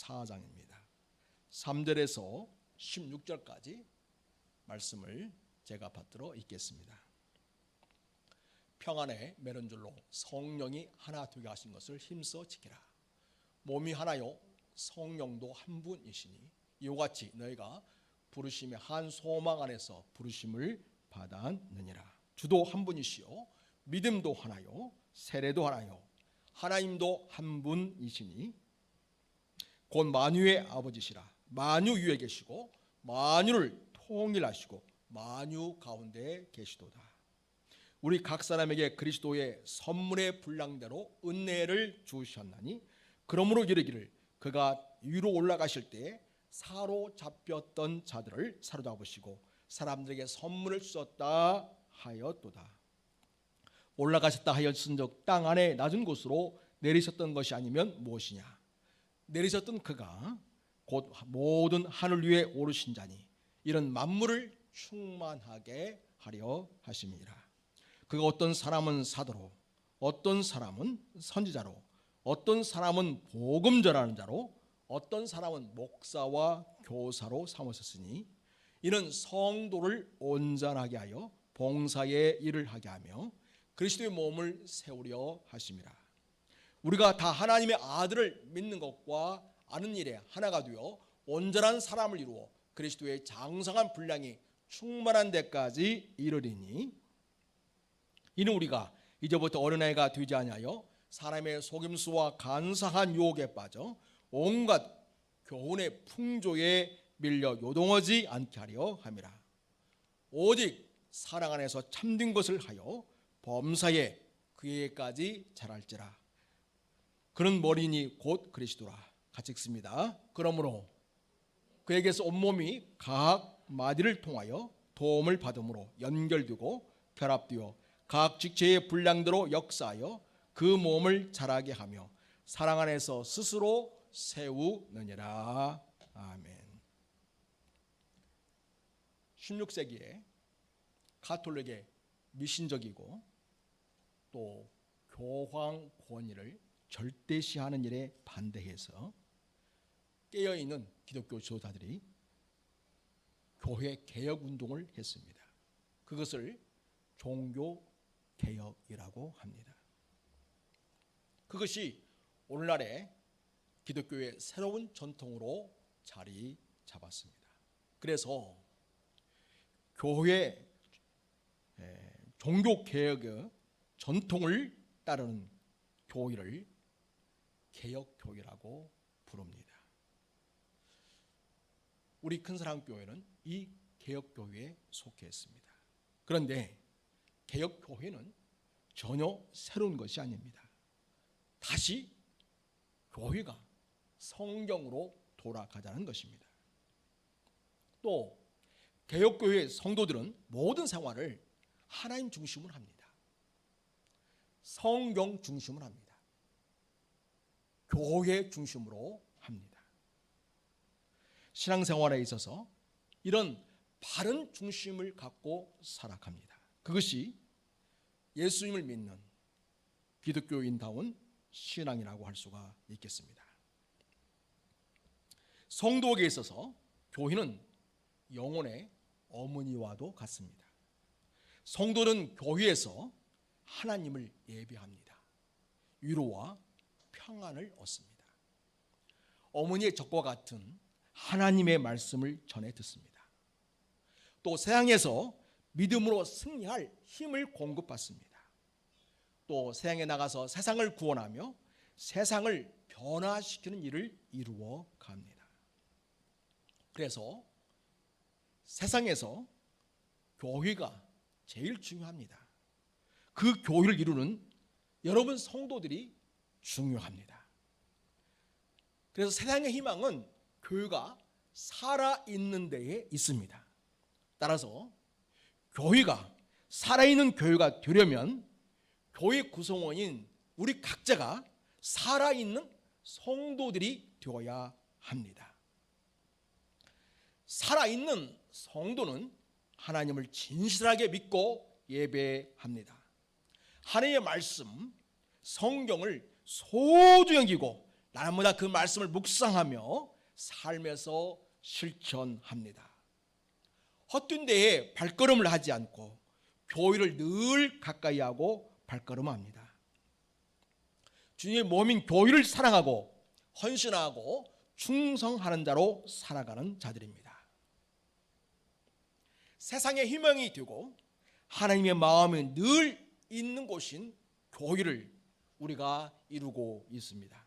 4장입니다. 3절에서 16절까지 말씀을 제가 받들어 읽겠습니다. 평안에 매는 줄로 성령이 하나 되게 하신 것을 힘써 지키라. 몸이 하나요 성령도 한 분이시니 이와 같이 너희가 부르심의 한 소망 안에서 부르심을 받았느니라. 주도 한 분이시요 믿음도 하나요 세례도 하나요 하나님도 한 분이시니 곧 만유의 아버지시라. 만유 위에 계시고 만유를 통일하시고 만유 가운데 계시도다. 우리 각 사람에게 그리스도의 선물의 분량대로 은혜를 주셨나니 그러므로 이르기를 그가 위로 올라가실 때 사로잡혔던 자들을 사로잡으시고 사람들에게 선물을 주셨다 하였도다. 올라가셨다 하였은즉 땅 안에 낮은 곳으로 내리셨던 것이 아니면 무엇이냐. 내리셨던 그가 곧 모든 하늘 위에 오르신 자니 이런 만물을 충만하게 하려 하심이라. 그가 어떤 사람은 사도로 어떤 사람은 선지자로 어떤 사람은 복음 전하는 자로 어떤 사람은 목사와 교사로 삼으셨으니 이는 성도를 온전하게 하여 봉사의 일을 하게 하며 그리스도의 몸을 세우려 하심이라. 우리가 다 하나님의 아들을 믿는 것과 아는 일에 하나가 되어 온전한 사람을 이루어 그리스도의 장성한 분량이 충만한 데까지 이르리니 이는 우리가 이제부터 어린아이가 되지 아니하여 사람의 속임수와 간사한 유혹에 빠져 온갖 교훈의 풍조에 밀려 요동하지 않게 하려 함이라. 오직 사랑 안에서 참된 것을 하여 범사에 그에게까지 자랄지라. 그는 머리니 곧 그리스도라. 같이 읽습니다. 그러므로 그에게서 온몸이 각 마디를 통하여 도움을 받음으로 연결되고 결합되어 각 직체의 분량대로 역사하여 그 몸을 자라게 하며 사랑 안에서 스스로 세우느니라. 아멘. 16세기에 가톨릭의 미신적이고 또 교황 권위를 절대시하는 일에 반대해서 깨어있는 기독교 지도자들이 교회 개혁 운동을 했습니다. 그것을 종교개혁이라고 합니다. 그것이 오늘날의 기독교의 새로운 전통으로 자리 잡았습니다. 그래서 교회 종교개혁의 전통을 따르는 교회를 개혁교회라고 부릅니다. 우리 큰사랑교회는 이 개혁교회에 속해 있습니다. 그런데 개혁교회는 전혀 새로운 것이 아닙니다. 다시 교회가 성경으로 돌아가자는 것입니다. 또 개혁교회의 성도들은 모든 생활을 하나님 중심으로 합니다. 성경 중심으로 합니다. 교회 중심으로 합니다. 신앙생활에 있어서 이런 바른 중심을 갖고 살아갑니다. 그것이 예수님을 믿는 기독교인다운 신앙이라고 할 수가 있겠습니다. 성도에게 있어서 교회는 영혼의 어머니와도 같습니다. 성도는 교회에서 하나님을 예배합니다. 위로와 평안을 얻습니다. 어머니의 젖과 같은 하나님의 말씀을 전해 듣습니다. 또 세상에서 믿음으로 승리할 힘을 공급받습니다. 또 세상에 나가서 세상을 구원하며 세상을 변화시키는 일을 이루어 갑니다. 그래서 세상에서 교회가 제일 중요합니다. 그 교회를 이루는 여러분 성도들이 중요합니다. 그래서 세상의 희망은 교회가 살아있는 데에 있습니다. 따라서 교회가 살아있는 교회가 되려면 교회 구성원인 우리 각자가 살아있는 성도들이 되어야 합니다. 살아있는 성도는 하나님을 진실하게 믿고 예배합니다. 하나님의 말씀, 성경을 소중히 여기고 날마다 그 말씀을 묵상하며 삶에서 실천합니다. 헛된 데에 발걸음을 하지 않고 교회를 늘 가까이 하고 발걸음합니다. 주님의 몸인 교회를 사랑하고 헌신하고 충성하는 자로 살아가는 자들입니다. 세상에 희망이 되고 하나님의 마음이 늘 있는 곳인 교회를 우리가 이루고 있습니다.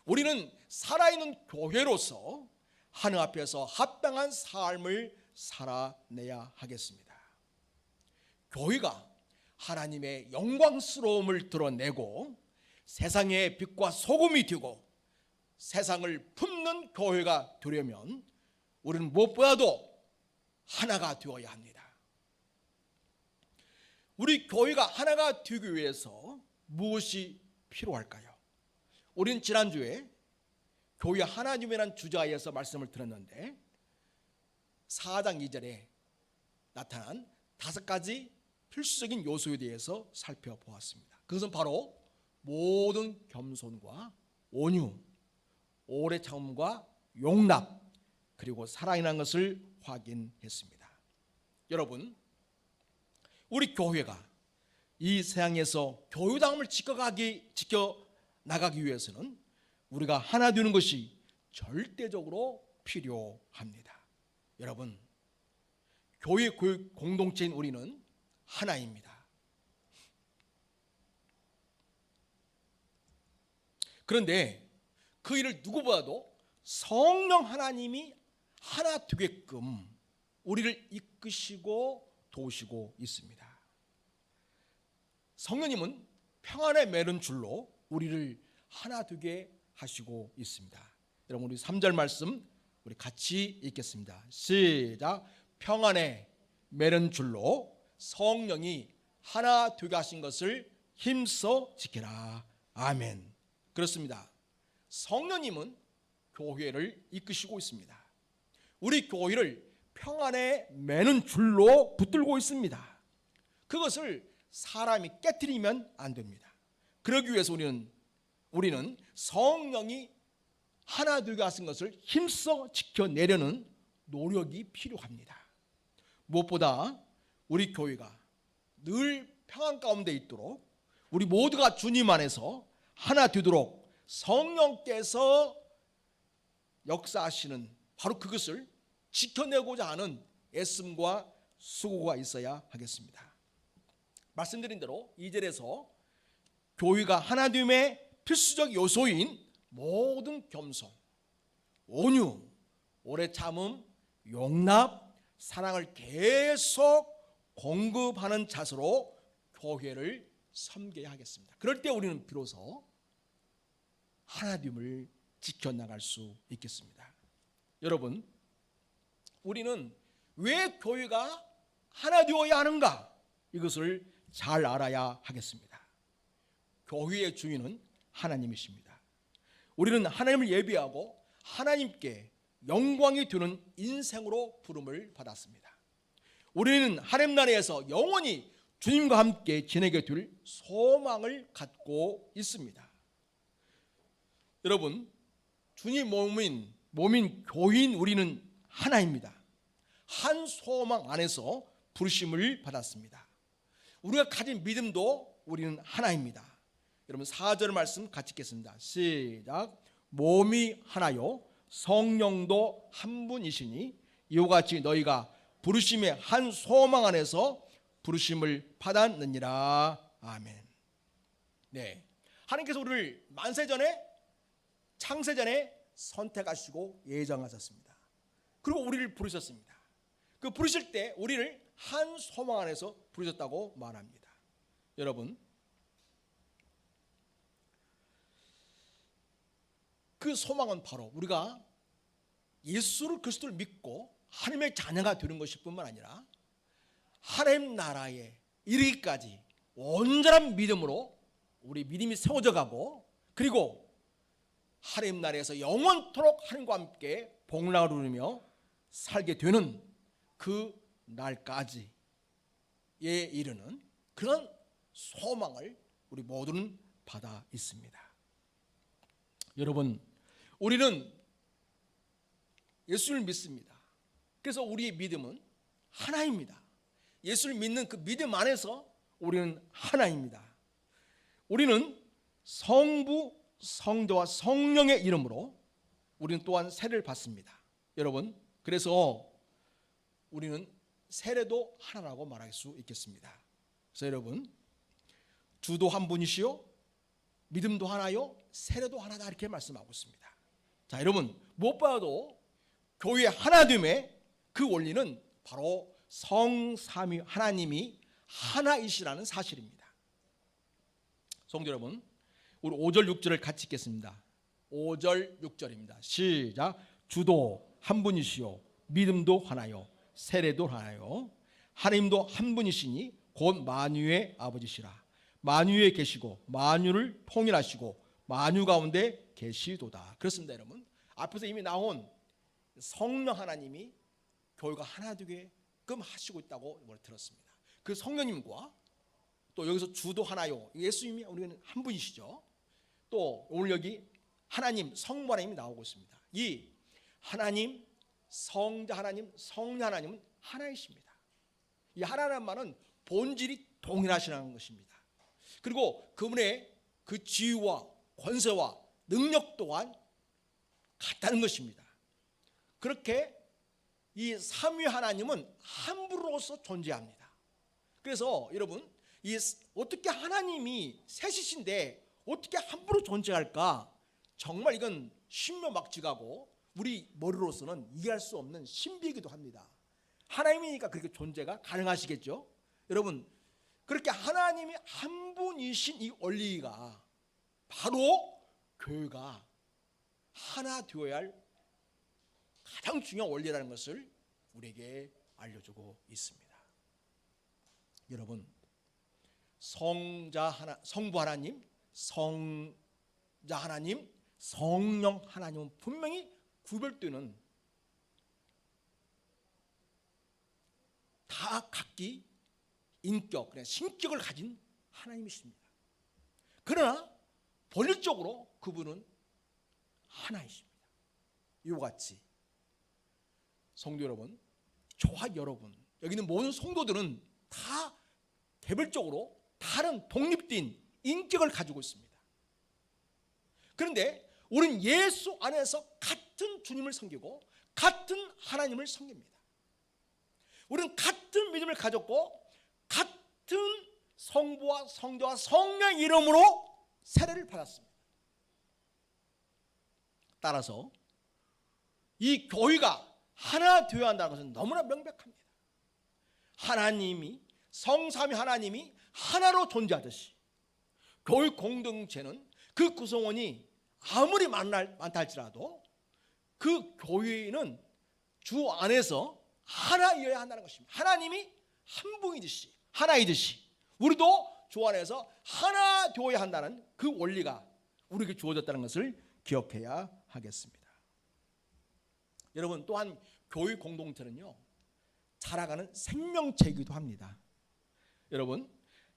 우리는 살아있는 교회로서 하늘 앞에서 합당한 삶을 살아내야 하겠습니다. 교회가 하나님의 영광스러움을 드러내고 세상의 빛과 소금이 되고 세상을 품는 교회가 되려면 우리는 무엇보다도 하나가 되어야 합니다. 우리 교회가 하나가 되기 위해서 무엇이 필요할까요? 우리는 지난주에 교회 하나님이라는 주제하에서 말씀을 들었는데 4장 2절에 나타난 5가지 필수적인 요소에 대해서 살펴보았습니다. 그것은 바로 모든 겸손과 온유, 오래 참음과 용납, 그리고 사랑이라는 것을 확인했습니다. 여러분, 우리 교회가 이 세상에서 교회당을 지켜나가기 위해서는 우리가 하나 되는 것이 절대적으로 필요합니다. 여러분, 교회 공동체인 우리는 하나입니다. 그런데 그 일을 누구보다도 성령 하나님이 하나 되게끔 우리를 이끄시고 도우시고 있습니다. 성령님은 평안의 매는 줄로 우리를 하나 되게 하시고 있습니다. 여러분, 우리 3절 말씀 우리 같이 읽겠습니다. 시작. 평안의 매는 줄로 성령이 하나 되게 하신 것을 힘써 지키라. 아멘. 그렇습니다. 성령님은 교회를 이끄시고 있습니다. 우리 교회를 평안에 매는 줄로 붙들고 있습니다. 그것을 사람이 깨트리면 안 됩니다. 그러기 위해서 우리는 성령이 하나 되게 하신 것을 힘써 지켜내려는 노력이 필요합니다. 무엇보다 우리 교회가 늘 평안 가운데 있도록 우리 모두가 주님 안에서 하나 되도록 성령께서 역사하시는 바로 그것을 지켜내고자 하는 애씀과 수고가 있어야 하겠습니다. 말씀드린 대로 2절에서 교회가 하나됨의 필수적 요소인 모든 겸손, 온유, 오래 참음, 용납, 사랑을 계속 공급하는 자세로 교회를 섬겨야 하겠습니다. 그럴 때 우리는 비로소 하나됨을 지켜나갈 수 있겠습니다. 여러분, 우리는 왜 교회가 하나 되어야 하는가? 이것을 잘 알아야 하겠습니다. 교회의 주인은 하나님이십니다. 우리는 하나님을 예비하고 하나님께 영광이 되는 인생으로 부름을 받았습니다. 우리는 하나님 나라에서 영원히 주님과 함께 지내게 될 소망을 갖고 있습니다. 여러분, 주님 몸인 교인 우리는 하나입니다. 한 소망 안에서 부르심을 받았습니다. 우리가 가진 믿음도 우리는 하나입니다. 여러분 4절 말씀 같이 읽겠습니다. 시작. 몸이 하나요 성령도 한 분이시니 이와 같이 너희가 부르심의 한 소망 안에서 부르심을 받았느니라. 아멘. 네, 하나님께서 우리를 만세전에 창세전에 선택하시고 예정하셨습니다. 그리고 우리를 부르셨습니다. 그 부르실 때 우리를 한 소망 안에서 부르셨다고 말합니다. 여러분, 그 소망은 바로 우리가 예수 그리스도를 믿고 하나님의 자녀가 되는 것일 뿐만 아니라 하나님 나라에 이르기까지 온전한 믿음으로 우리 믿음이 세워져 가고 그리고 하나님 나라에서 영원토록 하나님과 함께 복락을 누리며 살게 되는 그 날까지에 이르는 그런 소망을 우리 모두는 받아 있습니다. 여러분, 우리는 예수를 믿습니다. 그래서 우리의 믿음은 하나입니다. 예수를 믿는 그 믿음 안에서 우리는 하나입니다. 우리는 성부, 성자와 성령의 이름으로 우리는 또한 세례를 받습니다. 여러분, 그래서 우리는 세례도 하나라고 말할 수 있겠습니다. 그래서 여러분, 주도 한 분이시요, 믿음도 하나요, 세례도 하나다, 이렇게 말씀하고 있습니다. 자, 여러분, 무엇보다도 교회 하나됨의 그 원리는 바로 성삼위 하나님이 하나이시라는 사실입니다. 성도 여러분, 우리 5절 6절을 같이 읽겠습니다. 5절 6절입니다. 시작. 주도 한 분이시요, 믿음도 하나요, 세례도 하나요, 하나님도 한 분이시니 곧 만유의 아버지시라. 만유에 계시고 만유를 통일하시고 만유 가운데 계시도다. 그렇습니다. 여러분, 앞에서 이미 나온 성령 하나님이 교회가 하나 되게끔 하시고 있다고 들었습니다. 그 성령님과 또 여기서 주도 하나요, 예수님이 우리는 한 분이시죠. 또 오늘 여기 하나님, 성부 하나님이 나오고 있습니다. 이 하나님, 성자 하나님, 성령 하나님은 하나이십니다. 이 하나라는 말은 본질이 동일하시라는 것입니다. 그리고 그분의 그 지위와 권세와 능력 또한 같다는 것입니다. 그렇게 이 삼위 하나님은 함부로서 존재합니다. 그래서 여러분, 이 어떻게 하나님이 셋이신데 어떻게 함부로 존재할까? 정말 이건 신묘막측하고 우리 머리로서는 이해할 수 없는 신비이기도 합니다. 하나님이니까 그렇게 존재가 가능하시겠죠. 여러분, 그렇게 하나님이 한 분이신 이 원리가 바로 교회가 하나 되어야 할 가장 중요한 원리라는 것을 우리에게 알려주고 있습니다. 여러분, 성자 하나, 성부 하나님, 성자 하나님, 성령 하나님은 분명히 구별되는, 다 각기 인격, 신격을 가진 하나님이십니다. 그러나 본질적으로 그분은 하나이십니다. 이와 같이 성도 여러분, 저와 여러분, 여기 있는 모든 성도들은 다 개별적으로 다른 독립된 인격을 가지고 있습니다. 그런데 우리는 예수 안에서 같은 주님을 섬기고 같은 하나님을 섬깁니다. 우리는 같은 믿음을 가졌고 같은 성부와 성자와 성령의 이름으로 세례를 받았습니다. 따라서 이 교회가 하나 되어야 한다는 것은 너무나 명백합니다. 하나님이, 성삼위 하나님이 하나로 존재하듯이 교회 공동체는 그 구성원이 아무리 많다 할지라도 그 교회는 주 안에서 하나이어야 한다는 것입니다. 하나님이 한 분이듯이, 하나이듯이 우리도 주 안에서 하나 되어야 한다는 그 원리가 우리에게 주어졌다는 것을 기억해야 하겠습니다. 여러분, 또한 교회 공동체는요, 자라가는 생명체이기도 합니다. 여러분,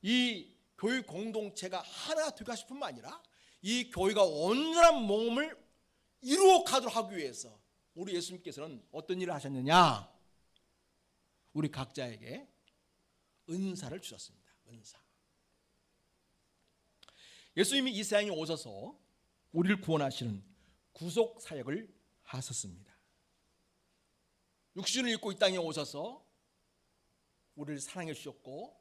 이 교회 공동체가 하나 되고 싶을 뿐만 아니라 이 교회가 온전한 몸을 이루어 가도록 하기 위해서 우리 예수님께서는 어떤 일을 하셨느냐? 우리 각자에게 은사를 주셨습니다. 은사. 예수님이 이 세상에 오셔서 우리를 구원하시는 구속 사역을 하셨습니다. 육신을 입고 이 땅에 오셔서 우리를 사랑해 주셨고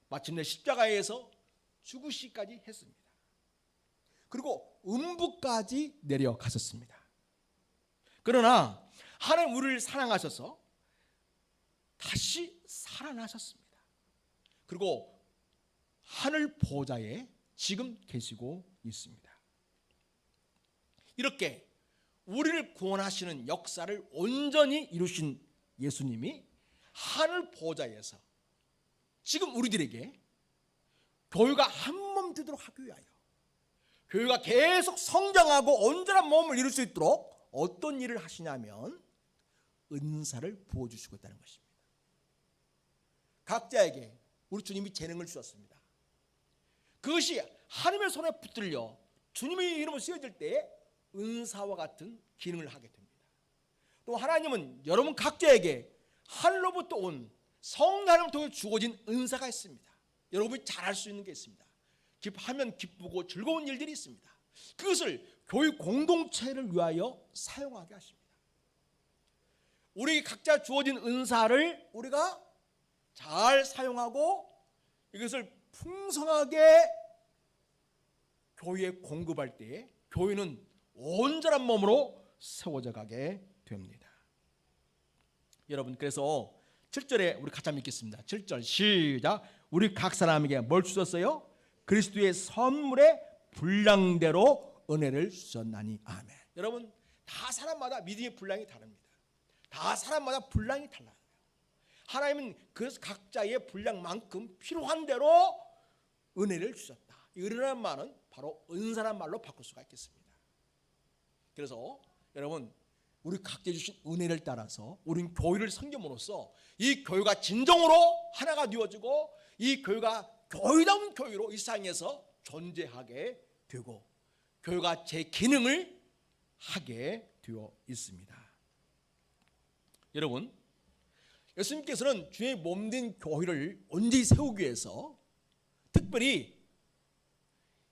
마침내 십자가에서 죽으시기까지 했습니다. 그리고 음부까지 내려가셨습니다. 그러나 하나님 우리를 사랑하셔서 다시 살아나셨습니다. 그리고 하늘 보좌에 지금 계시고 있습니다. 이렇게 우리를 구원하시는 역사를 온전히 이루신 예수님이 하늘 보좌에서 지금 우리들에게 교회가 한 몸 되도록 하기 위하여, 교회가 계속 성장하고 온전한 몸을 이룰 수 있도록 어떤 일을 하시냐면 은사를 부어주시고 있다는 것입니다. 각자에게 우리 주님이 재능을 주셨습니다. 그것이 하나님의 손에 붙들려 주님의 이름을 쓰여질 때 은사와 같은 기능을 하게 됩니다. 또 하나님은 여러분 각자에게 하늘로부터 온 성령을 통해 주어진 은사가 있습니다. 여러분이 잘할 수 있는 게 있습니다. 하면 기쁘고 즐거운 일들이 있습니다. 그것을 교회 공동체를 위하여 사용하게 하십니다. 우리 각자 주어진 은사를 우리가 잘 사용하고 이것을 풍성하게 교회에 공급할 때에 교회는 온전한 몸으로 세워져 가게 됩니다. 여러분, 그래서 7절에 우리 같이 한번 읽겠습니다. 7절 시작. 우리 각 사람에게 뭘 주셨어요? 그리스도의 선물의 분량대로 은혜를 주셨나니. 아멘. 여러분, 다 사람마다 믿음의 분량이 다릅니다. 다 사람마다 분량이 달라요. 하나님은 그 각자의 분량만큼 필요한 대로 은혜를 주셨다. 이 은혜라는 말은 바로 은사란 말로 바꿀 수가 있겠습니다. 그래서 여러분, 우리 각자 주신 은혜를 따라서 우리는 교회를 섬김으로써 이 교회가 진정으로 하나가 되어지고 이 교회가 교회다운 교회로 이 세상에서 존재하게 되고 교회가 제 기능을 하게 되어 있습니다. 여러분, 예수님께서는 주의 몸된 교회를 온전히 세우기 위해서 특별히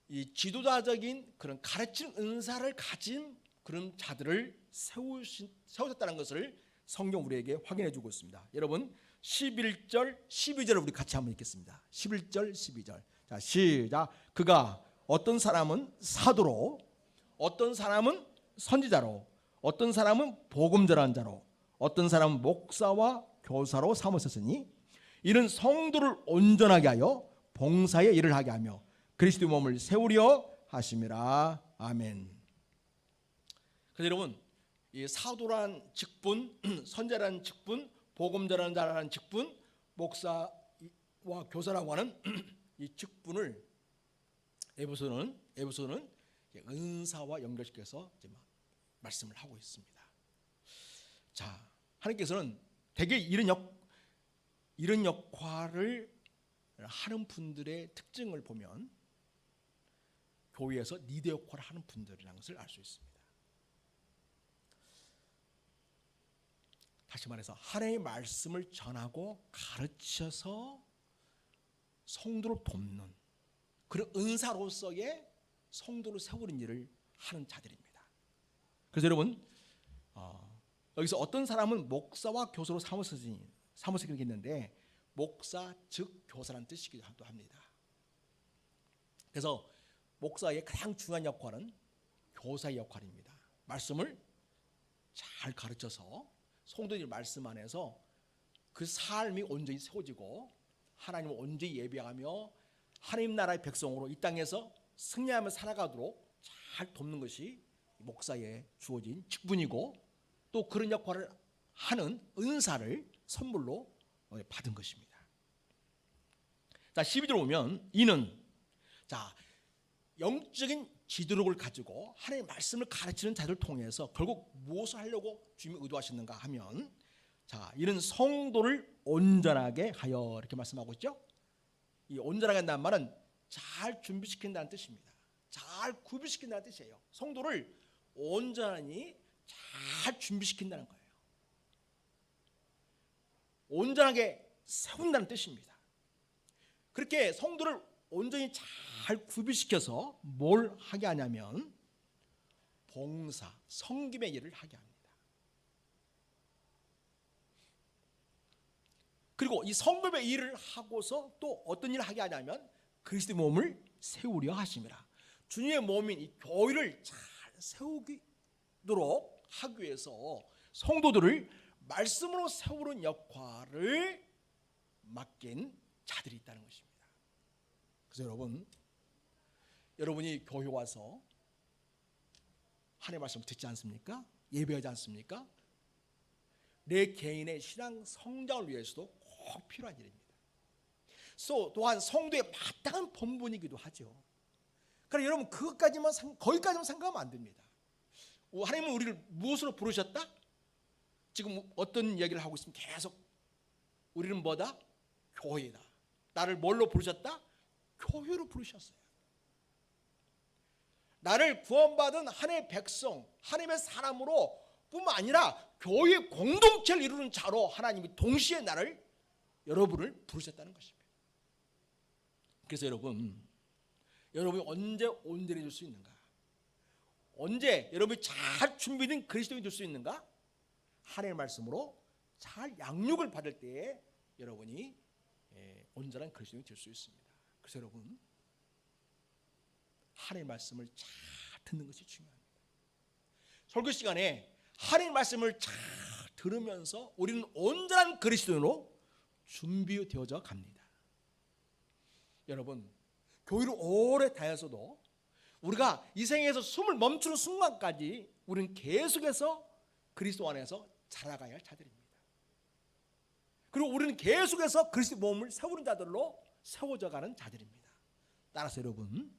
이 지도자적인 그런 가르치는 은사를 가진 그런 자들을 세우셨다는 것을 성경 우리에게 확인해 주고 있습니다. 여러분, 11절 12절을 우리 같이 한번 읽겠습니다. 11절 12절. 자, 시작. 그가 어떤 사람은 사도로, 어떤 사람은 선지자로, 어떤 사람은 복음 전하는 자로, 어떤 사람은 목사와 교사로 삼으셨으니 이는 성도를 온전하게 하여 봉사의 일을 하게 하며 그리스도의 몸을 세우려 하심이라. 아멘. 그래서 여러분, 이 사도란 직분, 선자라는 직분, 복음 전하는 자라는 직분, 목사와 교사라고 하는 이 직분을 에베소는 은사와 연결시켜서 말씀을 하고 있습니다. 자, 하나님께서는 대개 이런 역할을 하는 분들의 특징을 보면 교회에서 리더 역할을 하는 분들이라는 것을 알 수 있습니다. 다시 말해서 하나님의 말씀을 전하고 가르쳐서 성도를 돕는 그런 은사로서의 성도를 세우는 일을 하는 자들입니다. 그래서 여러분, 여기서 어떤 사람은 목사와 교사로 사무스게 했는데 목사 즉 교사라는 뜻이기도 합니다. 그래서 목사의 가장 중요한 역할은 교사의 역할입니다. 말씀을 잘 가르쳐서 성도들 말씀 안에서 그 삶이 온전히 세워지고 하나님을 온전히 예배하며 하나님 나라의 백성으로 이 땅에서 승리하며 살아가도록 잘 돕는 것이 목사에 주어진 직분이고 또 그런 역할을 하는 은사를 선물로 받은 것입니다. 자, 12절 보면 이는 영적인 지도력을 가지고 하나님의 말씀을 가르치는 자들을 통해서 결국 무엇을 하려고 주님이 의도하셨는가 하면 이는 성도를 온전하게 하여 이렇게 말씀하고 있죠. 이 온전하게 한다는 말은 잘 준비시킨다는 뜻입니다. 잘 구비시킨다는 뜻이에요. 성도를 온전히 잘 준비시킨다는 거예요. 온전하게 세운다는 뜻입니다. 그렇게 성도를 온전히 잘 구비시켜서 뭘 하게 하냐면 봉사, 섬김의 일을 하게 합니다. 그리고 이 섬김의 일을 하고서 또 어떤 일을 하게 하냐면 그리스도의 몸을 세우려 하심이라. 주님의 몸인 이 교회를 잘 세우도록 하기 위해서 성도들을 말씀으로 세우는 역할을 맡긴 자들이 있다는 것입니다. 그래서 여러분이 교회 와서 하나님의 말씀을 듣지 않습니까? 예배하지 않습니까? 내 개인의 신앙 성장을 위해서도 꼭 필요한 일입니다. 또한 성도의 마땅한 본분이기도 하죠. 그러나 여러분 거기까지만 생각하면 안 됩니다. 하나님은 우리를 무엇으로 부르셨다? 지금 어떤 얘기를 하고 있으면 계속 우리는 뭐다? 교회다. 나를 뭘로 부르셨다? 교회로 부르셨어요. 나를 구원받은 하나님의 백성, 하나님의 사람으로 뿐만 아니라 교회 공동체를 이루는 자로 하나님이 동시에 여러분을 부르셨다는 것입니다. 그래서 여러분이 언제 온전히 될 수 있는가? 언제 여러분이 잘 준비된 그리스도인이 될 수 있는가? 하나님의 말씀으로 잘 양육을 받을 때에 여러분이 온전한 그리스도인이 될 수 있습니다. 그래서 여러분, 하나님의 말씀을 잘 듣는 것이 중요합니다. 설교 시간에 하나님의 말씀을 잘 들으면서 우리는 온전한 그리스도인으로 준비되어져 갑니다. 여러분, 교회를 오래 다녔어도 우리가 이 생에서 숨을 멈추는 순간까지 우리는 계속해서 그리스도 안에서 자라가야 할 자들입니다. 그리고 우리는 계속해서 그리스도 몸을 세우는 자들로 세워져 가는 자들입니다. 따라서 여러분,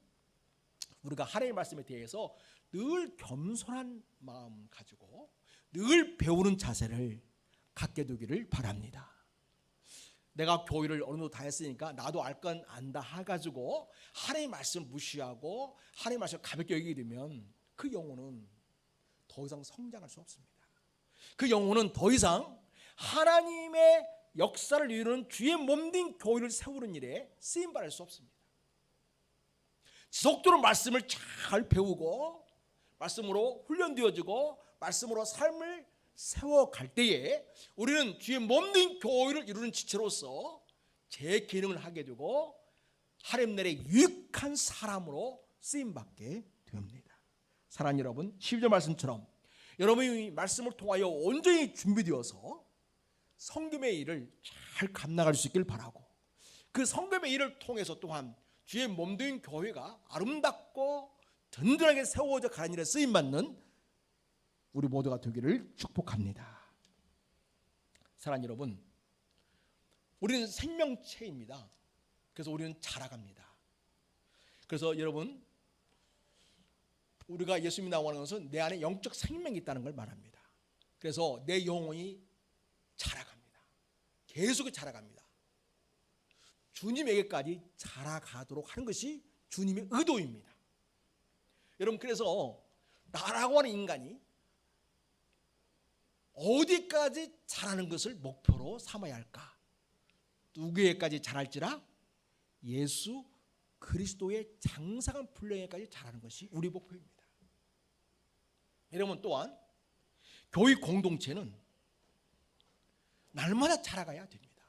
우리가 하나님의 말씀에 대해서 늘 겸손한 마음 가지고 늘 배우는 자세를 갖게 되기를 바랍니다. 내가 교회를 어느 정도 다녔으니까 나도 알 건 안다 해가지고 하나님의 말씀을 무시하고 하나님의 말씀을 가볍게 여기게 되면 그 영혼은 더 이상 성장할 수 없습니다. 그 영혼은 더 이상 하나님의 역사를 이루는 주의 몸된 교회를 세우는 일에 쓰임받을 수 없습니다. 지속적으로 말씀을 잘 배우고 말씀으로 훈련되어지고 말씀으로 삶을 세워갈 때에 우리는 주의 몸된 교회를 이루는 지체로서 제 기능을 하게 되고 하나님 나라에 유익한 사람으로 쓰임받게 됩니다. 사랑하는 여러분, 12절 말씀처럼 여러분이 말씀을 통하여 온전히 준비되어서 성김의 일을 잘 감당할 수 있길 바라고, 그 성김의 일을 통해서 또한 주의 몸된 교회가 아름답고 든든하게 세워져 가는 일에 쓰임받는 우리 모두가 되기를 축복합니다. 사랑하는 여러분, 우리는 생명체입니다. 그래서 우리는 자라갑니다. 그래서 여러분, 우리가 예수 믿는다고 하는 것은 내 안에 영적 생명이 있다는 걸 말합니다. 그래서 내 영혼이 자라갑니다. 계속 자라갑니다. 주님에게까지 자라가도록 하는 것이 주님의 의도입니다. 여러분, 그래서 나라고 하는 인간이 어디까지 자라는 것을 목표로 삼아야 할까? 누구에게까지 자랄지라? 예수 그리스도의 장성한 분량에까지 자라는 것이 우리 목표입니다. 여러분, 또한 교회 공동체는 날마다 자라가야 됩니다.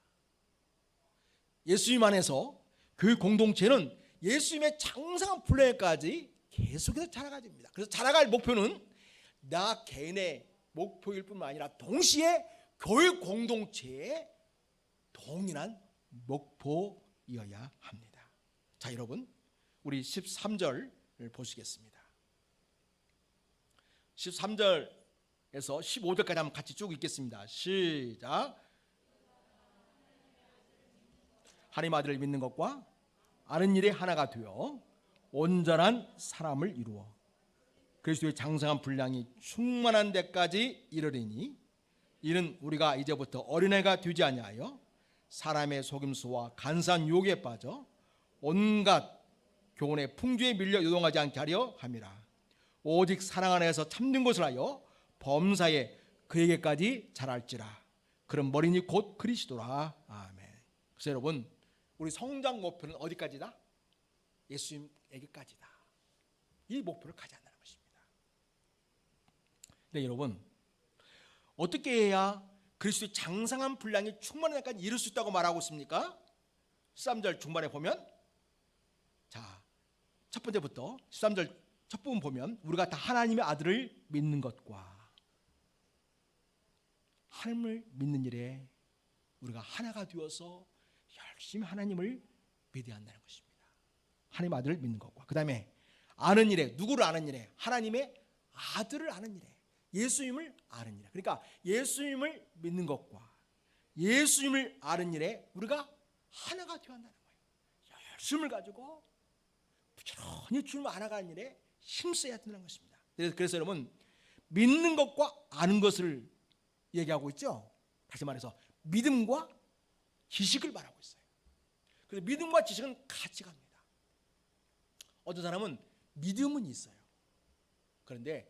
예수님 안에서 교회 공동체는 예수님의 장성한 분량에까지 계속해서 자라가야 됩니다. 그래서 자라갈 목표는 나 개인의 목표일 뿐만 아니라 동시에 교회 공동체의 동일한 목표이어야 합니다. 자, 여러분, 우리 13절을 보시겠습니다. 13절에서 15절까지 한번 같이 쭉 읽겠습니다. 시작. 하나님 아들을 믿는 것과 아는 일에 하나가 되어 온전한 사람을 이루어 그리스도의 장성한 분량이 충만한 데까지 이르리니, 이는 우리가 이제부터 어린애가 되지 아니하여 사람의 속임수와 간사한 유혹에 빠져 온갖 교훈의 풍조에 밀려 요동하지 않게 하려 함이라. 오직 사랑 안에서 참된 것을 하여 범사에 그에게까지 자랄지라. 그런 머리니 곧 그리스도라. 아멘. 그래서 여러분, 우리 성장 목표는 어디까지다? 예수님에게까지다. 이 목표를 가져야 한다는 것입니다. 네, 여러분, 어떻게 해야 그리스도의 장성한 분량이 충만한 데까지 이룰 수 있다고 말하고 있습니까? 13절 중반에 보면, 자, 첫 번째부터 13절 첫 부분 보면 우리가 다 하나님의 아들을 믿는 것과 하나님을 믿는 일에 우리가 하나가 되어서 열심히 하나님을 믿어야 한다는 것입니다. 하나님 아들을 믿는 것과, 그 다음에 아는 일에, 누구를 아는 일에? 하나님의 아들을 아는 일에, 예수님을 아는 일에. 그러니까 예수님을 믿는 것과 예수님을 아는 일에 우리가 하나가 되어야 한다는 거예요. 열심을 가지고 부지런히 주님을 알아가는 일에 힘써야 된다는 것입니다. 그래서 여러분, 믿는 것과 아는 것을 얘기하고 있죠. 다시 말해서 믿음과 지식을 말하고 있어요. 그래서 믿음과 지식은 같이 갑니다. 어떤 사람은 믿음은 있어요. 그런데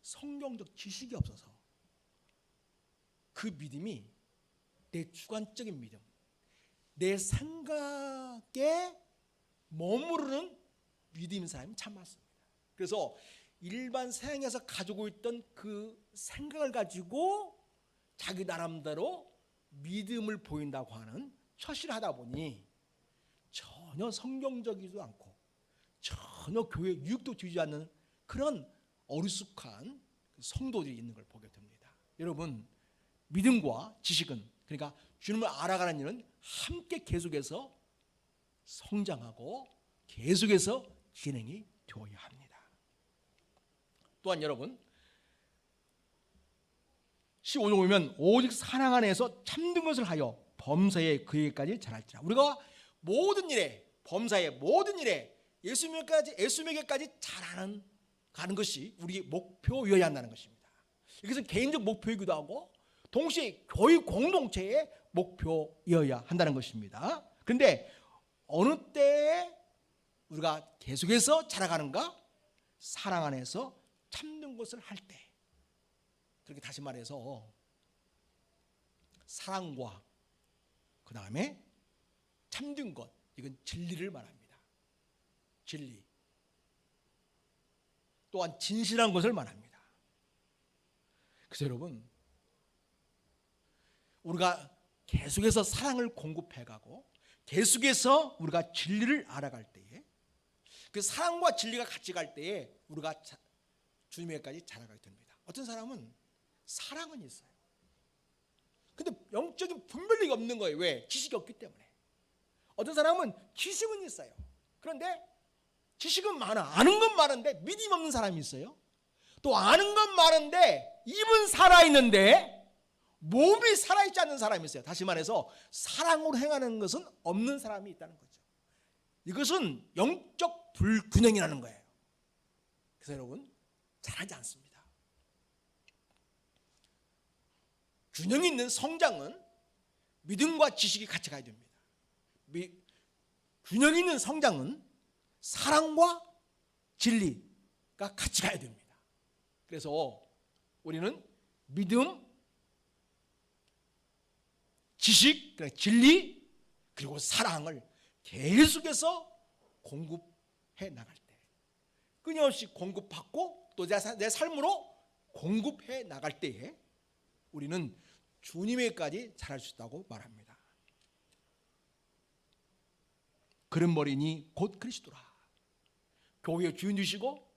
성경적 지식이 없어서 그 믿음이 내 주관적인 믿음, 내 생각에 머무르는 믿음인 사람이 참 많습니다. 그래서 일반 세상에서 가지고 있던 그 생각을 가지고 자기 나름대로 믿음을 보인다고 하는 처신을 하다 보니 전혀 성경적이지도 않고 전혀 교회 유익도 주지 않는 그런 어리숙한 성도들이 있는 걸 보게 됩니다. 여러분, 믿음과 지식은, 그러니까 주님을 알아가는 일은 함께 계속해서 성장하고 계속해서 진행이 되어야 합니다. 또한 여러분, 15절 보면 오직 사랑 안에서 참된 것을 하여 범사에 그에게까지 자랄지라. 우리가 모든 일에, 범사에 모든 일에 예수님에게까지 자라는 가는 것이 우리의 목표여야 한다는 것입니다. 이것은 개인적 목표이기도 하고 동시에 교회 공동체의 목표여야 한다는 것입니다. 그런데 어느 때에 우리가 계속해서 자라가는가? 사랑 안에서 참는 것을 할 때. 그렇게 다시 말해서 사랑과 그 다음에 참된 것, 이건 진리를 말합니다. 진리. 또한 진실한 것을 말합니다. 그래서 여러분, 우리가 계속해서 사랑을 공급해가고 계속해서 우리가 진리를 알아갈 때에, 그 사랑과 진리가 같이 갈 때에 우리가 주님에게까지 자라가게 됩니다. 어떤 사람은 사랑은 있어요. 근데 영적인 분별력이 없는 거예요. 왜? 지식이 없기 때문에. 어떤 사람은 지식은 있어요. 그런데 지식은 많아. 아는 건 많은데 믿음 없는 사람이 있어요. 또 아는 건 많은데 입은 살아있는데 몸이 살아있지 않는 사람이 있어요. 다시 말해서 사랑으로 행하는 것은 없는 사람이 있다는 거죠. 이것은 영적 불균형이라는 거예요. 그래서 여러분, 잘하지 않습니다. 균형 있는 성장은 믿음과 지식이 같이 가야 됩니다. 균형 있는 성장은 사랑과 진리가 같이 가야 됩니다. 그래서 우리는 믿음, 지식, 진리, 그리고 사랑을 계속해서 공급해 나갈 때, 끊임없이 공급받고 또 내 삶으로 공급해 나갈 때에 우리는 주님에게까지 자랄 수 있다고 말합니다. 그런 머리니 곧 그리스도라. 교회의 주인이시고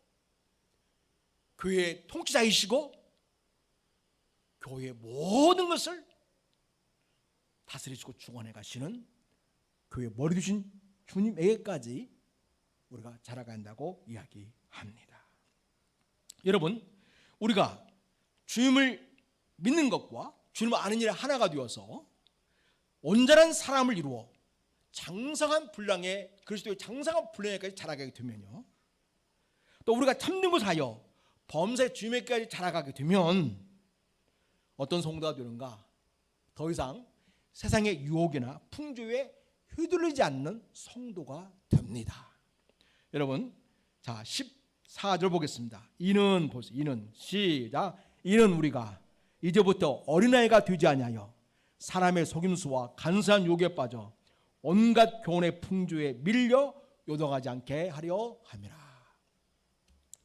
교회의 통치자이시고 교회의 모든 것을 다스리시고 주관해 가시는 교회의 머리 되신 주님에게까지 우리가 자라간다고 이야기합니다. 여러분, 우리가 주님을 믿는 것과 주님을 아는 일에 하나가 되어서 온전한 사람을 이루어 장성한 분량의 그리스도의 장성한 분량에까지 자라가게 되면요, 또 우리가 참는 것을 하여 범사의 주님에까지 자라가게 되면 어떤 성도가 되는가? 더 이상 세상의 유혹이나 풍조에 휘둘리지 않는 성도가 됩니다. 여러분, 자 14절 보겠습니다. 이는 시작. 이는 우리가 이제부터 어린아이가 되지 아니하여 사람의 속임수와 간사한 유혹에 빠져 온갖 교훈의 풍조에 밀려 요동하지 않게 하려 함이라.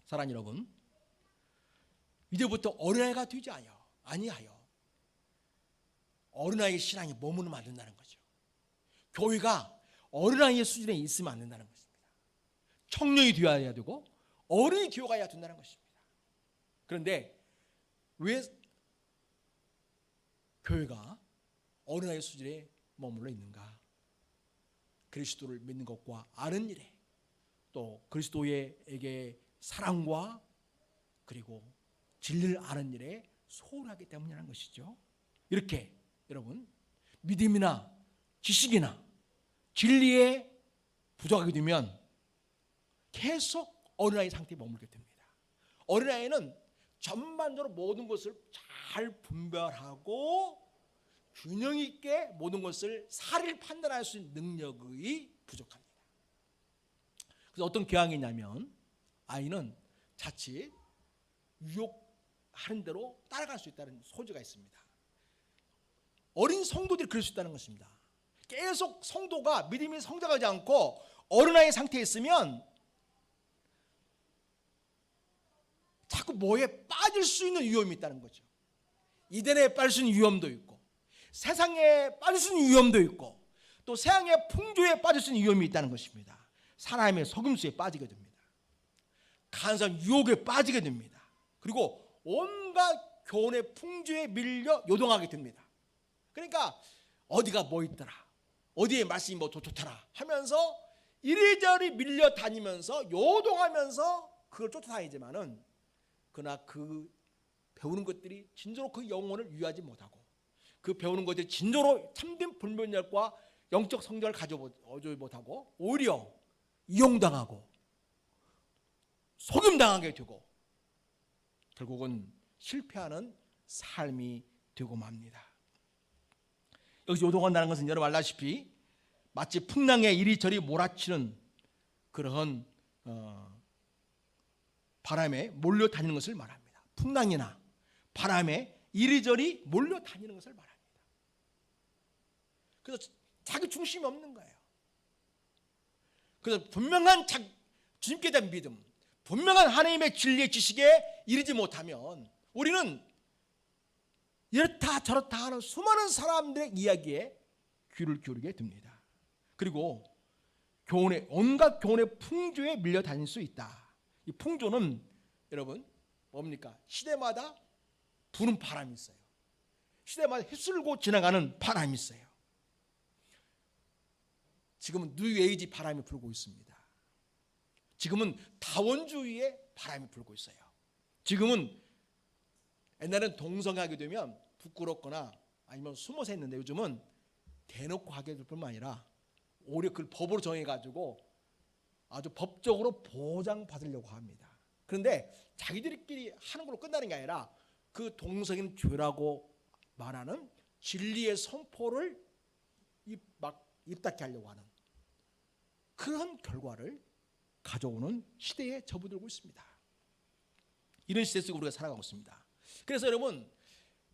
사랑하는 여러분, 이제부터 어린아이가 되지 아니하여 어린아이의 신앙이 머무르면 안 된다는 거죠. 교회가 어린아이의 수준에 있으면 안 된다는 것입니다. 청년이 되어야 되고 어른이 되어가야 된다는 것입니다. 그런데 왜 교회가 어린아이의 수준에 머물러 있는가? 그리스도를 믿는 것과 아는 일에, 또 그리스도에게 사랑과 그리고 진리를 아는 일에 소홀하기 때문이라는 것이죠. 이렇게 여러분, 믿음이나 지식이나 진리에 부족하게 되면 계속 어린아이 상태에 머물게 됩니다. 어린아이는 전반적으로 모든 것을 잘 분별하고 균형 있게 모든 것을 사리를 판단할 수 있는 능력이 부족합니다. 그래서 어떤 경향이 있냐면 아이는 자칫 유혹하는 대로 따라갈 수 있다는 소지가 있습니다. 어린 성도들이 그럴 수 있다는 것입니다. 계속 성도가 믿음이 성장하지 않고 어린아이 상태에 있으면 자꾸 뭐에 빠질 수 있는 위험이 있다는 거죠. 이단에 빠질 수 있는 위험도 있고, 세상에 빠질 수 있는 위험도 있고, 또 세상의 풍조에 빠질 수 있는 위험이 있다는 것입니다. 사람의 속임수에 빠지게 됩니다. 간사한 유혹에 빠지게 됩니다. 그리고 온갖 교훈의 풍조에 밀려 요동하게 됩니다. 그러니까 어디가 뭐 있더라, 어디에 말씀이 뭐 좋더라 하면서 이리저리 밀려 다니면서 요동하면서 그걸 쫓아다니지만은 그러나 그 배우는 것들이 진정으로 그 영혼을 유하지 못하고, 그 배우는 것들이 진정으로 참된 분별력과 영적 성장을 가져오지 못하고 오히려 이용당하고 속임당하게 되고 결국은 실패하는 삶이 되고 맙니다. 여기서 요동한다는 것은 여러분 알다시피 마치 풍랑에 이리저리 몰아치는 그런 바람에 몰려다니는 것을 말합니다. 풍랑이나 바람에 이리저리 몰려다니는 것을 말합니다. 그래서 자기 중심이 없는 거예요. 그래서 분명한 주님께 대한 믿음, 분명한 하나님의 진리의 지식에 이르지 못하면 우리는 이렇다 저렇다 하는 수많은 사람들의 이야기에 귀를 기울이게 됩니다. 그리고 온갖 교훈의 풍조에 밀려 다닐 수 있다. 이 풍조는 여러분 뭡니까? 시대마다 부는 바람이 있어요. 시대마다 휩쓸고 지나가는 바람이 있어요. 지금은 뉴에이지 바람이 불고 있습니다. 지금은 다원주의의 바람이 불고 있어요. 지금은 옛날에는 동성하게 되면 부끄럽거나 아니면 숨어서 했는데 요즘은 대놓고 하게 될 뿐만 아니라 오히려 그걸 법으로 정해가지고 아주 법적으로 보장받으려고 합니다. 그런데 자기들끼리 하는 걸로 끝나는 게 아니라 그 동성애는 죄라고 말하는 진리의 선포를 입닫게 하려고 하는 그런 결과를 가져오는 시대에 접어들고 있습니다. 이런 시대 속에 우리가 살아가고 있습니다. 그래서 여러분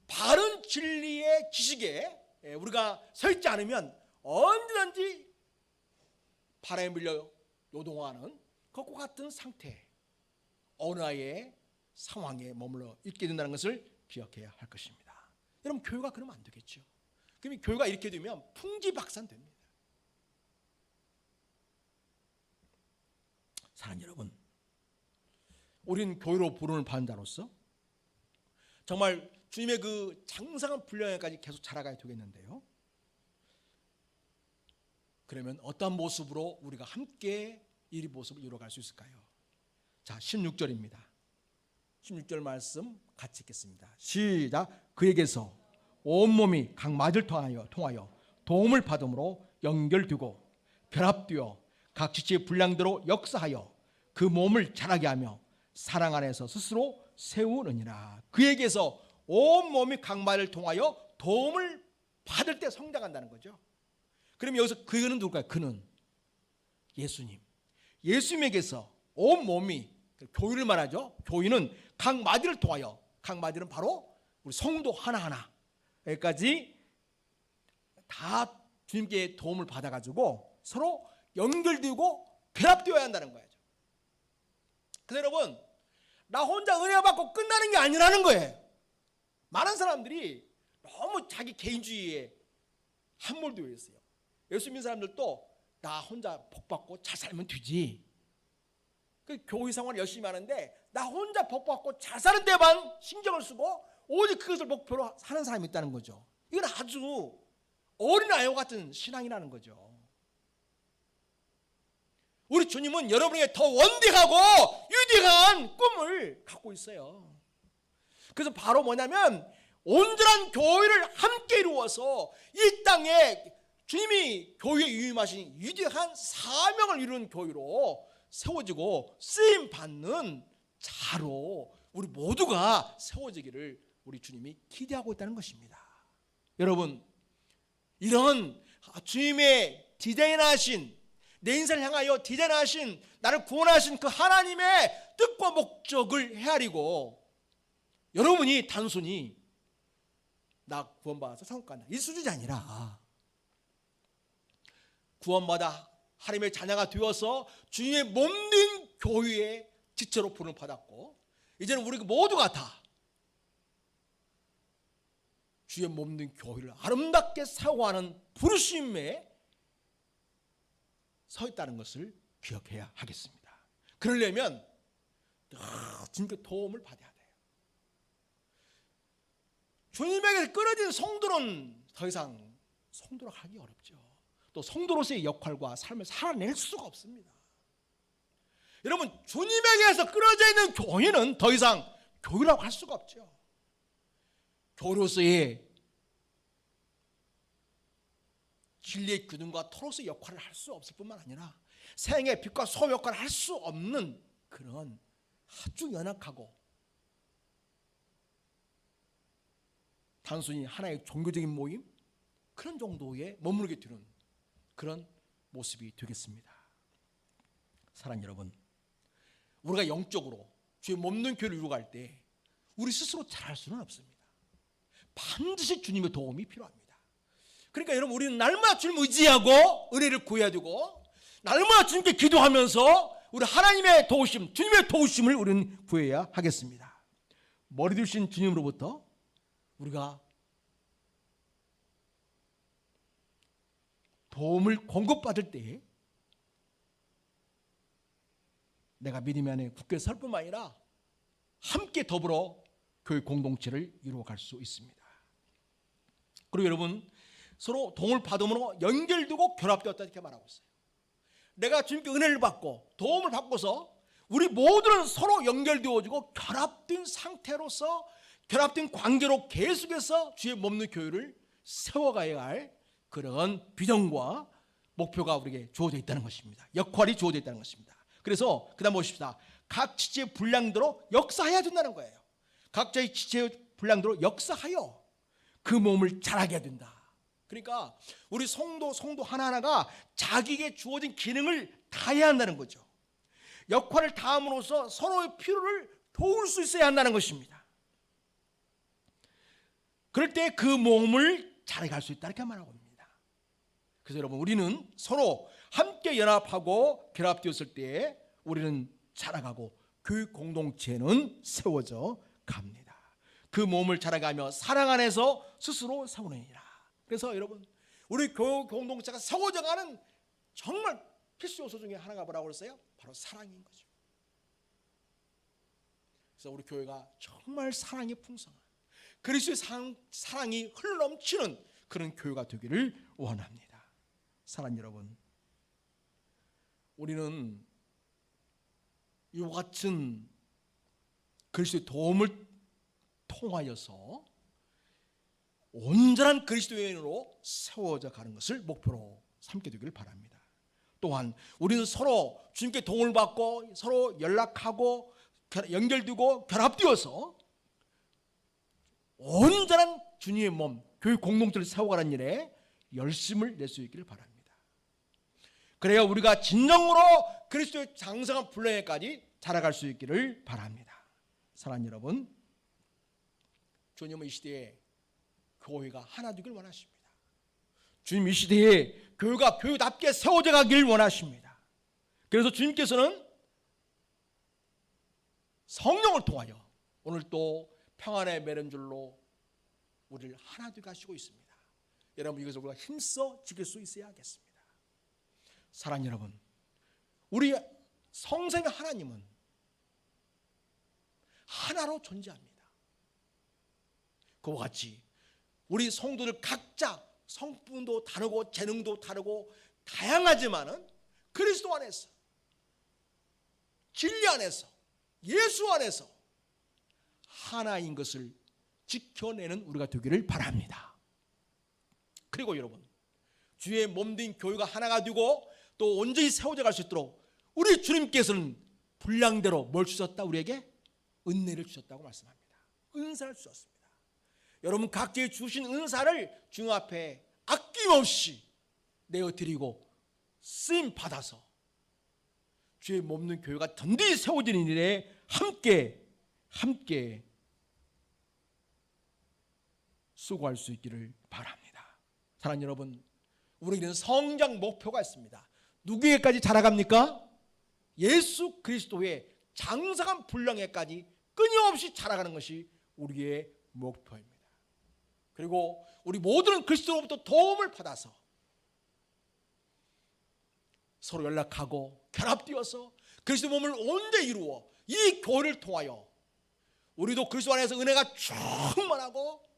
바른 진리의 지식에 우리가 서 있지 않으면 언제든지 바람에 밀려 요동하는 그것과 같은 상태, 어느 나의 상황에 머물러 있게 된다는 것을 기억해야 할 것입니다. 여러분 교회가 그러면 안 되겠죠. 그럼 교회가 이렇게 되면 풍지박산됩니다. 사랑하는 여러분, 우리는 교회로 부름을 받은 자로서 정말 주님의 그 장성한 분량에까지 계속 자라가야 되겠는데요. 그러면 어떤 모습으로 우리가 함께 이 모습을 이루어갈 수 있을까요? 자, 16절입니다. 16절 말씀 같이 읽겠습니다. 시작. 그에게서 온몸이 각 맛을 통하여 도움을 받음으로 연결되고 결합되어 각 지체의 분량대로 역사하여 그 몸을 자라게 하며 사랑 안에서 스스로 세우느니라. 그에게서 온몸이 각 맛을 통하여 도움을 받을 때 성장한다는 거죠. 그럼 여기서 그는 누굴까요? 그는 예수님. 예수님에게서 온몸이 교회를 말하죠. 교회는 각 마디를 통하여, 각 마디는 바로 우리 성도 하나하나 여기까지 다 주님께 도움을 받아가지고 서로 연결되고 결합되어야 한다는 거예요. 그래서 여러분 나 혼자 은혜 받고 끝나는 게 아니라는 거예요. 많은 사람들이 너무 자기 개인주의에 함몰되어 있어요. 예수 믿는 사람들도 나 혼자 복 받고 잘 살면 되지. 그 교회 생활 열심히 하는데 나 혼자 복 받고 잘 사는 데만 신경을 쓰고 오직 그것을 목표로 사는 사람이 있다는 거죠. 이건 아주 어린아이와 같은 신앙이라는 거죠. 우리 주님은 여러분에게 더 원대하고 유대한 꿈을 갖고 있어요. 그래서 바로 뭐냐면 온전한 교회를 함께 이루어서 이 땅에 주님이 교회에 유임하신 위대한 사명을 이루는 교회로 세워지고 쓰임받는 자로 우리 모두가 세워지기를 우리 주님이 기대하고 있다는 것입니다. 여러분 이런 주님의 디자인하신 내 인생을 향하여 디자인하신 나를 구원하신 그 하나님의 뜻과 목적을 헤아리고 여러분이 단순히 나 구원받아서 천국 간다 이 수준이 아니라 구원받아 하나님의 자녀가 되어서 주님의 몸된 교회의 지체로 부름을 받았고 이제는 우리 모두가 다 주의 몸된 교회를 아름답게 사용하는 부르심에 서 있다는 것을 기억해야 하겠습니다. 그러려면 주님께 도움을 받아야 돼요. 주님에게 끊어진 성도는 더 이상 성도로 하기 어렵죠. 또 성도로서의 역할과 삶을 살아낼 수가 없습니다. 여러분, 주님에게서 끊어져 있는 교회는 더 이상 교회라고 할 수가 없죠. 교로서의 진리의 기둥과 토로서의 역할을 할 수 없을 뿐만 아니라 생의 빛과 소의 역할을 할 수 없는 그런 아주 연약하고 단순히 하나의 종교적인 모임 그런 정도에 머무르게 되는 그런 모습이 되겠습니다. 사랑하는 여러분, 우리가 영적으로 주의 몸된 교회를 이루어갈 때 우리 스스로 잘할 수는 없습니다. 반드시 주님의 도움이 필요합니다. 그러니까 여러분, 우리는 날마다 주님을 의지하고 은혜를 구해야 되고 날마다 주님께 기도하면서 우리 하나님의 도우심, 주님의 도우심을 우리는 구해야 하겠습니다. 머리 두신 주님으로부터 우리가 도움을 공급받을 때에 내가 믿음이 안에 굳게 설 뿐만 아니라 함께 더불어 교회 공동체를 이루어갈 수 있습니다. 그리고 여러분, 서로 도움을 받음으로 연결되고 결합되었다 이렇게 말하고 있어요. 내가 주님께 은혜를 받고 도움을 받고서 우리 모두는 서로 연결되어지고 결합된 상태로서 결합된 관계로 계속해서 주의 몸된 교회를 세워가야 할 그런 비전과 목표가 우리에게 주어져 있다는 것입니다. 역할이 주어져 있다는 것입니다. 그래서 그 다음 보십시다. 각 지체의 분량대로 역사해야 된다는 거예요. 각자의 지체의 분량대로 역사하여 그 몸을 자라게 해야 된다. 그러니까 우리 성도 하나하나가 자기에게 주어진 기능을 다해야 한다는 거죠. 역할을 다함으로써 서로의 필요를 도울 수 있어야 한다는 것입니다. 그럴 때 그 몸을 자라게 할 수 있다 이렇게 말하고 있습니다. 그래서 여러분, 우리는 서로 함께 연합하고 결합되었을 때 우리는 자라가고 그 공동체는 세워져 갑니다. 그 몸을 자라가며 사랑 안에서 스스로 세우느니라. 그래서 여러분, 우리 교회 공동체가 세워져가는 정말 필수 요소 중에 하나가 뭐라고 그랬어요? 바로 사랑인 거죠. 그래서 우리 교회가 정말 사랑이 풍성한 그리스도의 사랑이 흘러넘치는 그런 교회가 되기를 원합니다. 사랑하는 여러분, 우리는 이와 같은 그리스도의 도움을 통하여서 온전한 그리스도인으로 세워져 가는 것을 목표로 삼게 되기를 바랍니다. 또한 우리는 서로 주님께 도움을 받고 서로 연락하고 연결되고 결합되어서 온전한 주님의 몸, 교회 공동체를 세워가는 일에 열심을 낼 수 있기를 바랍니다. 그래야 우리가 진정으로 그리스도의 장성한 분량에까지 자라갈 수 있기를 바랍니다. 사랑하는 여러분, 주님은 이 시대에 교회가 하나 되길 원하십니다. 주님 이 시대에 교회가 교회답게 세워져 가길 원하십니다. 그래서 주님께서는 성령을 통하여 오늘 또 평안의 매련줄로 우리를 하나 되게 하시고 있습니다. 여러분, 이것을 우리가 힘써 지킬 수 있어야 하겠습니다. 사랑하는 여러분, 우리 성생의 하나님은 하나로 존재합니다. 그와 같이 우리 성도들 각자 성품도 다르고 재능도 다르고 다양하지만은 그리스도 안에서, 진리 안에서, 예수 안에서 하나인 것을 지켜내는 우리가 되기를 바랍니다. 그리고 여러분, 주의 몸된 교회가 하나가 되고 또 온전히 세워져 갈 수 있도록 우리 주님께서는 분량대로 뭘 주셨다? 우리에게 은혜를 주셨다고 말씀합니다. 은사를 주셨습니다. 여러분, 각자의 주신 은사를 주님 앞에 아낌없이 내어드리고 쓰임 받아서 주의 몸된 교회가 든든히 세워지는 일에 함께 수고할 수 있기를 바랍니다. 사랑하는 여러분, 우리에게는 성장 목표가 있습니다. 누구에게까지 자라갑니까? 예수 그리스도의 장성한 분량에까지 끊임없이 자라가는 것이 우리의 목표입니다. 그리고 우리 모두는 그리스도로부터 도움을 받아서 서로 연락하고 결합되어서 그리스도 몸을 온전히 이루어 이 교회를 통하여 우리도 그리스도 안에서 은혜가 충만하고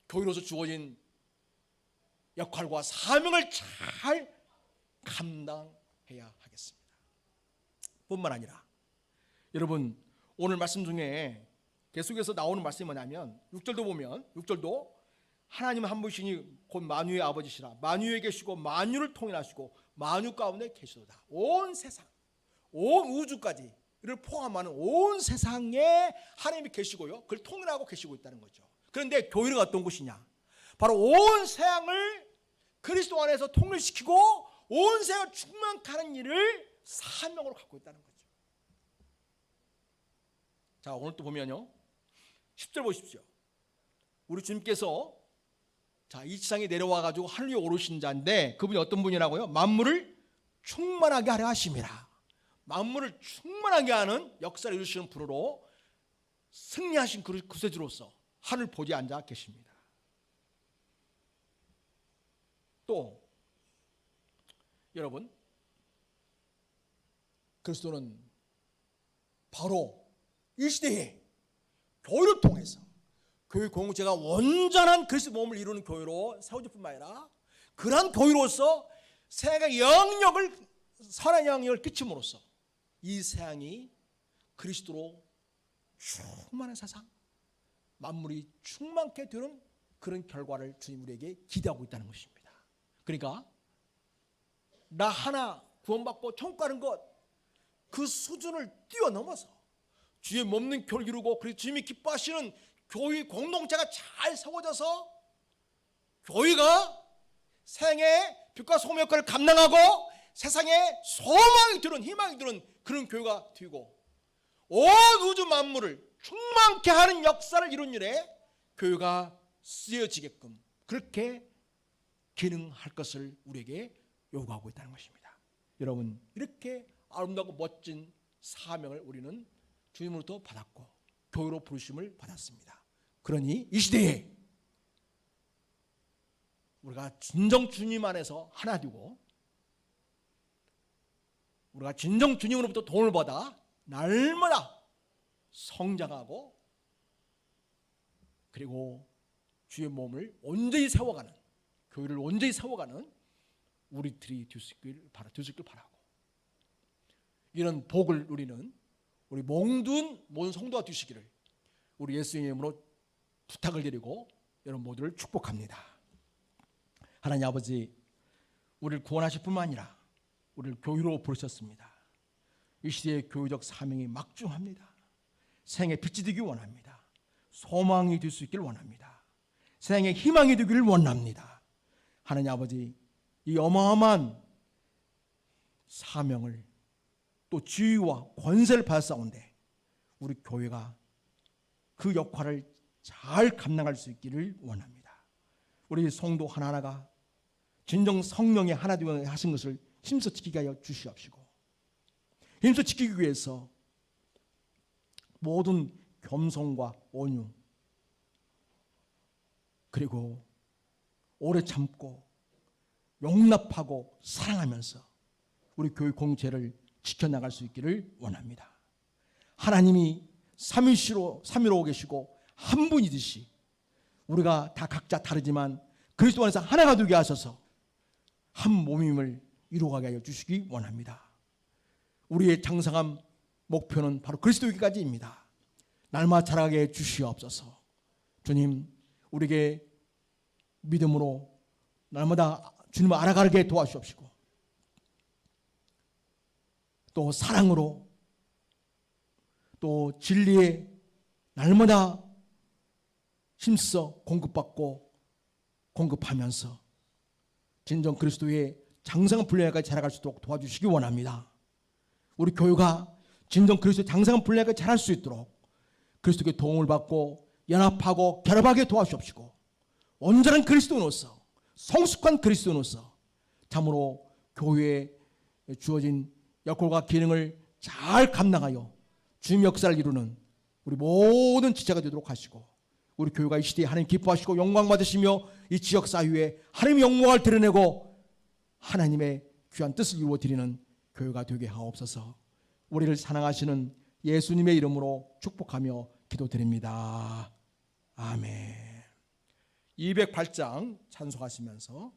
교회로서 주어진 역할과 사명을 잘 감당해야 하겠습니다. 뿐만 아니라 여러분, 오늘 말씀 중에 계속해서 나오는 말씀이 뭐냐면 6절도 보면 6절도 하나님 한 분이시니 곧 만유의 아버지시라. 만유에 계시고 만유를 통일하시고 만유 가운데 계시도다. 온 세상, 온 우주까지를 포함하는 온 세상에 하나님이 계시고요, 그걸 통일하고 계시고 있다는 거죠. 그런데 교회는 어떤 곳이냐? 바로 온 세상을 그리스도 안에서 통일시키고 온 세상을 충만케 하는 일을 사명으로 갖고 있다는 거죠. 자, 오늘 또 보면요, 10절 보십시오. 우리 주님께서 이 지상에 내려와가지고 하늘에 오르신 자인데 그분이 어떤 분이라고요? 만물을 충만하게 하려 하심이라. 만물을 충만하게 하는 역사를 이루시는 분으로 승리하신 구세주로서 하늘 보좌에 앉아 계십니다. 또 여러분, 그리스도는 바로 이 시대에 교회를 통해서 교회 공동체가 온전한 그리스도 몸을 이루는 교회로 세워질 뿐만 아니라 그러한 교회로서 세상의 영역을, 선한 영역을 끼침으로써 이 세상이 그리스도로 충만한 세상, 만물이 충만케 되는 그런 결과를 주님 우리에게 기대하고 있다는 것입니다. 그러니까 나 하나 구원받고 천국 가는 것, 그 수준을 뛰어넘어서 주의 몸는 교회를 이루고 그리고 주님이 기뻐하시는 교회 공동체가 잘 세워져서 교회가 세상의 빛과 소금의 역할을 감당하고 세상에 소망이 드는, 희망이 드는 그런 교회가 되고 온 우주 만물을 충만케 하는 역사를 이룬 일에 교회가 쓰여지게끔 그렇게 기능할 것을 우리에게 요구하고 있다는 것입니다. 여러분, 이렇게 아름답고 멋진 사명을 우리는 주님으로부터 받았고 교회로 부르심을 받았습니다. 그러니 이 시대에 우리가 진정 주님 안에서 하나 되고 우리가 진정 주님으로부터 도움을 받아 날마다 성장하고 그리고 주의 몸을 온전히 세워가는, 교회를 온전히 세워가는 우리들이 되시길 바라고, 이런 복을 누리는 우리 모든 성도가 되시기를 우리 예수님의 이름으로 부탁을 드리고 여러분 모두를 축복합니다. 하나님 아버지, 우리를 구원하실 뿐만 아니라 우리를 교회로 부르셨습니다. 이 시대의 교회적 사명이 막중합니다. 생의 빛이 되기 원합니다. 소망이 될 수 있기를 원합니다. 생의 희망이 되기를 원합니다. 하나님 아버지, 이 어마어마한 사명을 또 지위와 권세를 받았사온데 우리 교회가 그 역할을 잘 감당할 수 있기를 원합니다. 우리 성도 하나하나가 진정 성령의 하나 되게 하신 것을 힘써 지키게 하여 주시옵시고 힘써 지키기 위해서 모든 겸손과 온유 그리고 오래 참고 용납하고 사랑하면서 우리 교회 공동체를 지켜나갈 수 있기를 원합니다. 하나님이 삼위로 계시고 한 분이듯이 우리가 다 각자 다르지만 그리스도 안에서 하나가 되게 하셔서 한 몸임을 이루어가게 하여 주시기 원합니다. 우리의 장성한 목표는 바로 그리스도이기까지입니다. 날마다 자라게 해 주시옵소서. 주님, 우리에게 믿음으로 날마다 주님을 알아가게 도와주옵시고 또 사랑으로 또 진리에 날마다 힘써 공급하면서 진정 그리스도의 장성한 분량까지 자라갈 수 있도록 도와주시기 원합니다. 우리 교회가 진정 그리스도의 장성한 분량까지 자랄 수 있도록 그리스도의 도움을 받고 연합하고 결합하게 도와주옵시고 온전한 그리스도인으로서 성숙한 그리스도인으로서 참으로 교회에 주어진 역할과 기능을 잘 감당하여 주님 역사를 이루는 우리 모든 지체가 되도록 하시고 우리 교회가 이 시대에 하나님 기뻐하시고 영광 받으시며 이 지역 사회에 하나님의 영광을 드러내고 하나님의 귀한 뜻을 이루어 드리는 교회가 되게 하옵소서. 우리를 사랑하시는 예수님의 이름으로 축복하며 기도드립니다. 아멘. 208장 찬송하시면서